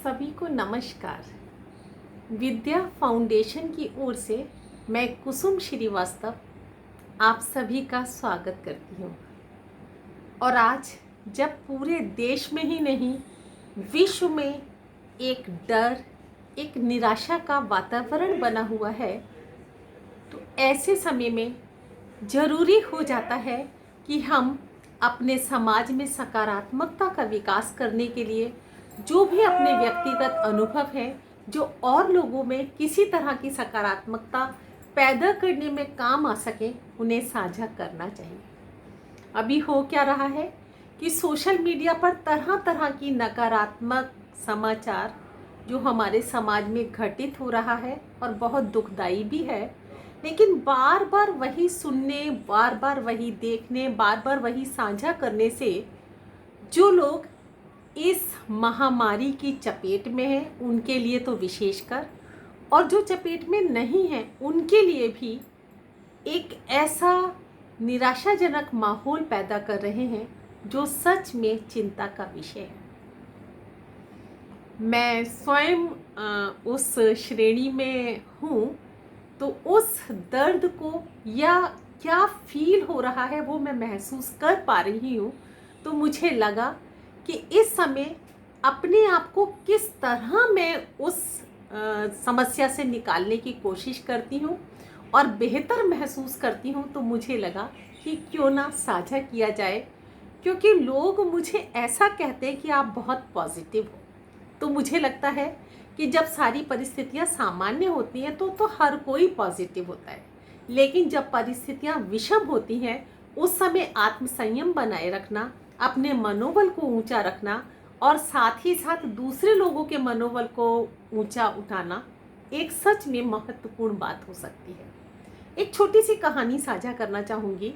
सभी को नमस्कार। विद्या फाउंडेशन की ओर से मैं कुसुम श्रीवास्तव आप सभी का स्वागत करती हूँ। और आज जब पूरे देश में ही नहीं, विश्व में एक डर, एक निराशा का वातावरण बना हुआ है, तो ऐसे समय में ज़रूरी हो जाता है कि हम अपने समाज में सकारात्मकता का विकास करने के लिए जो भी अपने व्यक्तिगत अनुभव है, जो और लोगों में किसी तरह की सकारात्मकता पैदा करने में काम आ सके, उन्हें साझा करना चाहिए। अभी हो क्या रहा है कि सोशल मीडिया पर तरह तरह की नकारात्मक समाचार जो हमारे समाज में घटित हो रहा है और बहुत दुखदाई भी है, लेकिन बार बार वही सुनने, बार बार वही देखने, बार बार वही साझा करने से जो लोग इस महामारी की चपेट में हैं, उनके लिए तो विशेषकर, और जो चपेट में नहीं हैं उनके लिए भी एक ऐसा निराशाजनक माहौल पैदा कर रहे हैं जो सच में चिंता का विषय है। मैं स्वयं उस श्रेणी में हूँ, तो उस दर्द को या क्या फील हो रहा है वो मैं महसूस कर पा रही हूँ। तो मुझे लगा कि इस समय अपने आप को किस तरह मैं उस समस्या से निकालने की कोशिश करती हूँ और बेहतर महसूस करती हूँ, तो मुझे लगा कि क्यों ना साझा किया जाए, क्योंकि लोग मुझे ऐसा कहते हैं कि आप बहुत पॉजिटिव हो। तो मुझे लगता है कि जब सारी परिस्थितियाँ सामान्य होती हैं तो हर कोई पॉजिटिव होता है, लेकिन जब परिस्थितियाँ विषम होती हैं उस समय आत्मसंयम बनाए रखना, अपने मनोबल को ऊंचा रखना और साथ ही साथ दूसरे लोगों के मनोबल को ऊंचा उठाना एक सच में महत्वपूर्ण बात हो सकती है। एक छोटी सी कहानी साझा करना चाहूँगी,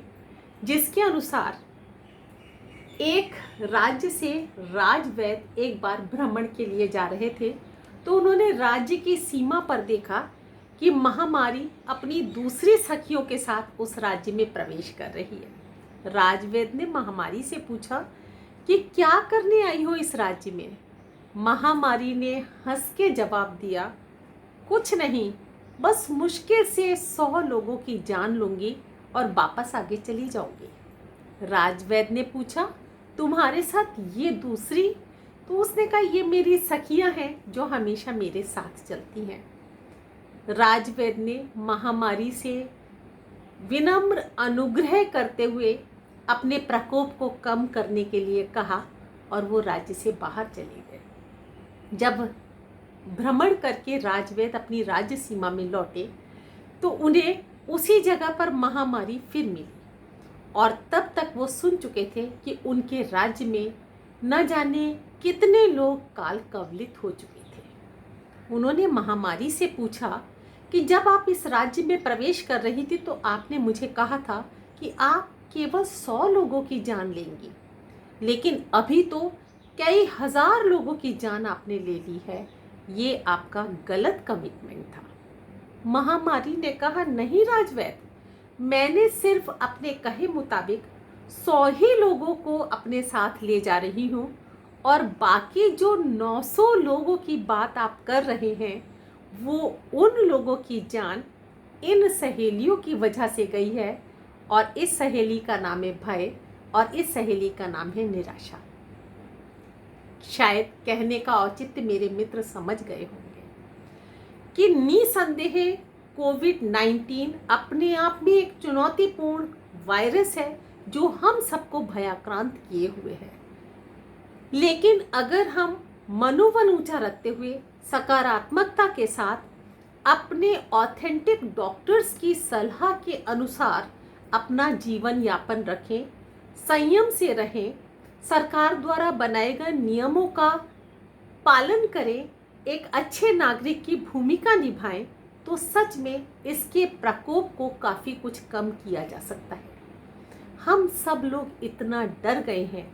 जिसके अनुसार एक राज्य से राजवैद्य एक बार भ्रमण के लिए जा रहे थे। तो उन्होंने राज्य की सीमा पर देखा कि महामारी अपनी दूसरी सखियों के साथ उस राज्य में प्रवेश कर रही है। राजवैद्य ने महामारी से पूछा कि क्या करने आई हो इस राज्य में। महामारी ने हंस के जवाब दिया, कुछ नहीं, बस मुश्किल से 100 लोगों की जान लूंगी और वापस आगे चली जाऊंगी। राजवैद्य ने पूछा, तुम्हारे साथ ये दूसरी? तो उसने कहा, ये मेरी सखियां हैं जो हमेशा मेरे साथ चलती हैं। राजवैद्य ने महामारी से विनम्र अनुग्रह करते हुए अपने प्रकोप को कम करने के लिए कहा और वो राज्य से बाहर चले गए। जब भ्रमण करके राजवैद्य अपनी राज्य सीमा में लौटे तो उन्हें उसी जगह पर महामारी फिर मिली, और तब तक वो सुन चुके थे कि उनके राज्य में न जाने कितने लोग काल कवलित हो चुके थे। उन्होंने महामारी से पूछा कि जब आप इस राज्य में प्रवेश कर रही थी तो आपने मुझे कहा था कि आप केवल 100 लोगों की जान लेंगी, लेकिन अभी तो कई हजार लोगों की जान आपने ले ली है, ये आपका गलत कमिटमेंट था। महामारी ने कहा, नहीं राजवैद्य, मैंने सिर्फ अपने कहे मुताबिक 100 ही लोगों को अपने साथ ले जा रही हूँ, और बाकी जो 900 लोगों की बात आप कर रहे हैं वो उन लोगों की जान इन सहेलियों की वजह से गई है, और इस सहेली का नाम है भय, और इस सहेली का नाम है निराशा। शायद कहने का औचित्य मेरे मित्र समझ गए होंगे कि निसंदेह कोविड-19 अपने आप में एक चुनौतीपूर्ण वायरस है जो हम सबको भयाक्रांत किए हुए है। लेकिन अगर हम मनोबल ऊंचा रखते हुए सकारात्मकता के साथ अपने ऑथेंटिक डॉक्टर्स की सलाह के अनुसार अपना जीवन यापन रखें, संयम से रहें, सरकार द्वारा बनाए गए नियमों का पालन करें, एक अच्छे नागरिक की भूमिका निभाएं, तो सच में इसके प्रकोप को काफ़ी कुछ कम किया जा सकता है। हम सब लोग इतना डर गए हैं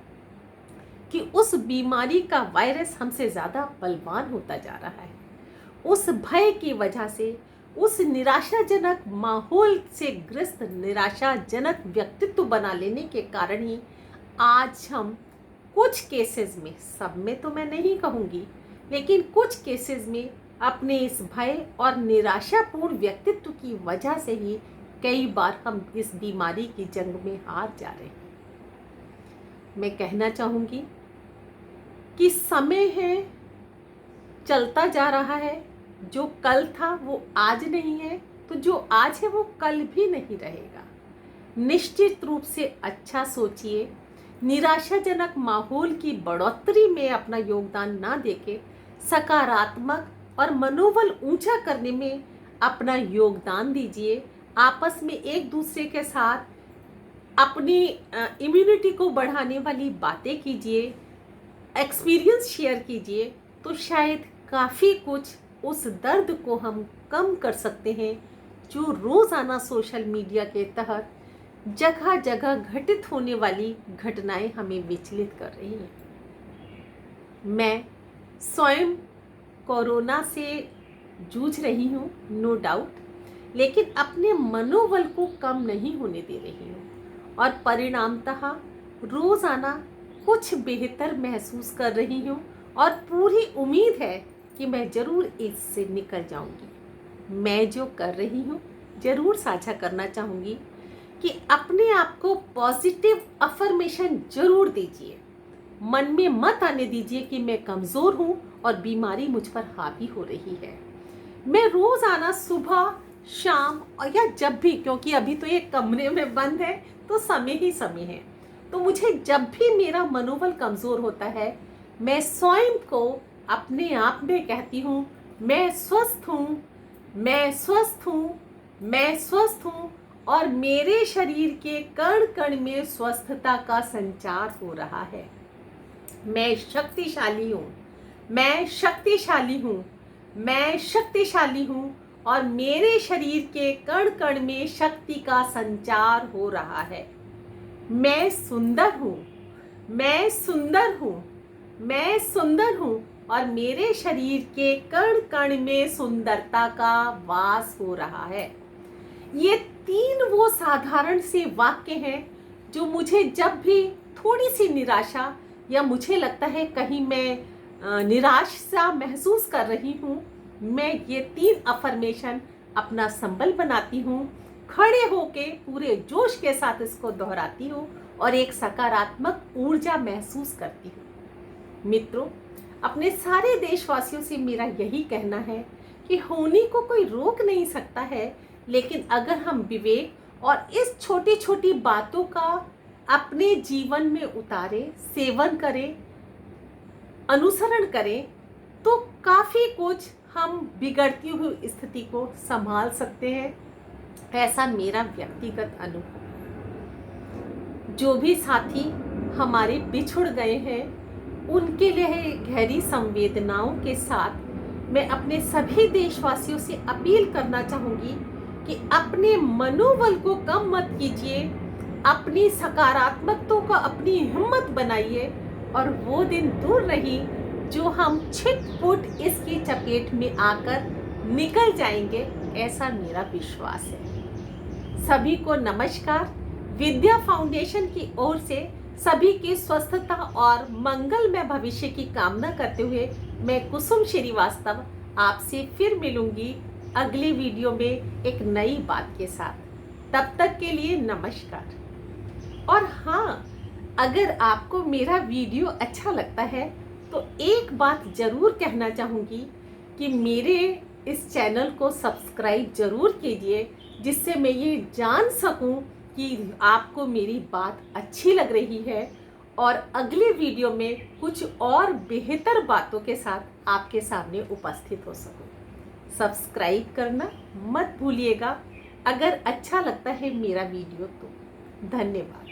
कि उस बीमारी का वायरस हमसे ज़्यादा बलवान होता जा रहा है। उस भय की वजह से, उस निराशाजनक माहौल से ग्रस्त निराशाजनक व्यक्तित्व बना लेने के कारण ही आज हम कुछ केसेस में, सब में तो मैं नहीं कहूँगी, लेकिन कुछ केसेस में अपने इस भय और निराशापूर्ण व्यक्तित्व की वजह से ही कई बार हम इस बीमारी की जंग में हार जा रहे हैं। मैं कहना चाहूँगी कि समय है, चलता जा रहा है। जो कल था वो आज नहीं है, तो जो आज है वो कल भी नहीं रहेगा। निश्चित रूप से अच्छा सोचिए। निराशाजनक माहौल की बढ़ोतरी में अपना योगदान ना देके सकारात्मक और मनोबल ऊंचा करने में अपना योगदान दीजिए। आपस में एक दूसरे के साथ अपनी इम्यूनिटी को बढ़ाने वाली बातें कीजिए, एक्सपीरियंस शेयर कीजिए, तो शायद काफ़ी कुछ उस दर्द को हम कम कर सकते हैं जो रोज़ाना सोशल मीडिया के तहत जगह जगह घटित होने वाली घटनाएं हमें विचलित कर रही हैं। मैं स्वयं कोरोना से जूझ रही हूँ, नो डाउट, लेकिन अपने मनोबल को कम नहीं होने दे रही हूँ और परिणामतः रोज़ाना कुछ बेहतर महसूस कर रही हूँ और पूरी उम्मीद है कि मैं ज़रूर इससे निकल जाऊँगी। मैं जो कर रही हूँ ज़रूर साझा करना चाहूँगी कि अपने आप को पॉजिटिव अफर्मेशन ज़रूर दीजिए। मन में मत आने दीजिए कि मैं कमज़ोर हूँ और बीमारी मुझ पर हावी हो रही है। मैं रोज़ाना सुबह शाम और या जब भी, क्योंकि अभी तो ये कमरे में बंद है तो समय ही समय है, तो मुझे जब भी मेरा मनोबल कमज़ोर होता है मैं स्वयं को अपने आप में कहती हूँ मैं स्वस्थ हूँ, मैं स्वस्थ हूँ, मैं स्वस्थ हूँ और मेरे शरीर के कण कण में स्वस्थता का संचार हो रहा है। मैं शक्तिशाली हूँ, मैं शक्तिशाली हूँ, मैं शक्तिशाली हूँ और मेरे शरीर के कण कण में शक्ति का संचार हो रहा है। मैं सुंदर हूँ, मैं सुंदर हूँ, मैं सुंदर हूँ और मेरे शरीर के कण कण में सुंदरता का वास हो रहा है। ये 3 वो साधारण से वाक्य हैं जो मुझे जब भी थोड़ी सी निराशा या मुझे लगता है कहीं मैं निराश सा महसूस कर रही हूँ, मैं ये 3 अफर्मेशन अपना संबल बनाती हूँ, खड़े होके पूरे जोश के साथ इसको दोहराती हूँ और एक सकारात्मक ऊर्जा महसूस करती हूँ। मित्रों, अपने सारे देशवासियों से मेरा यही कहना है कि होने को कोई रोक नहीं सकता है, लेकिन अगर हम विवेक और इस छोटी छोटी बातों का अपने जीवन में उतारें, सेवन करें, अनुसरण करें, तो काफ़ी कुछ हम बिगड़ती हुई स्थिति को संभाल सकते हैं। ऐसा मेरा व्यक्तिगत अनुभव। जो भी साथी हमारे बिछुड़ गए हैं उनके लिए गहरी संवेदनाओं के साथ मैं अपने सभी देशवासियों से अपील करना चाहूँगी कि अपने मनोबल को कम मत कीजिए, अपनी सकारात्मकता को अपनी हिम्मत बनाइए और वो दिन दूर नहीं जो हम छिट-पुट इसकी चपेट में आकर निकल जाएंगे, ऐसा मेरा विश्वास है। सभी को नमस्कार। विद्या फाउंडेशन की ओर से सभी की स्वस्थता और मंगलमय भविष्य की कामना करते हुए मैं कुसुम श्रीवास्तव आपसे फिर मिलूंगी अगले वीडियो में एक नई बात के साथ। तब तक के लिए नमस्कार। और हाँ, अगर आपको मेरा वीडियो अच्छा लगता है तो एक बात ज़रूर कहना चाहूँगी कि मेरे इस चैनल को सब्सक्राइब ज़रूर कीजिए, जिससे मैं ये जान सकूं कि आपको मेरी बात अच्छी लग रही है और अगले वीडियो में कुछ और बेहतर बातों के साथ आपके सामने उपस्थित हो सकूं। सब्सक्राइब करना मत भूलिएगा अगर अच्छा लगता है मेरा वीडियो तो। धन्यवाद।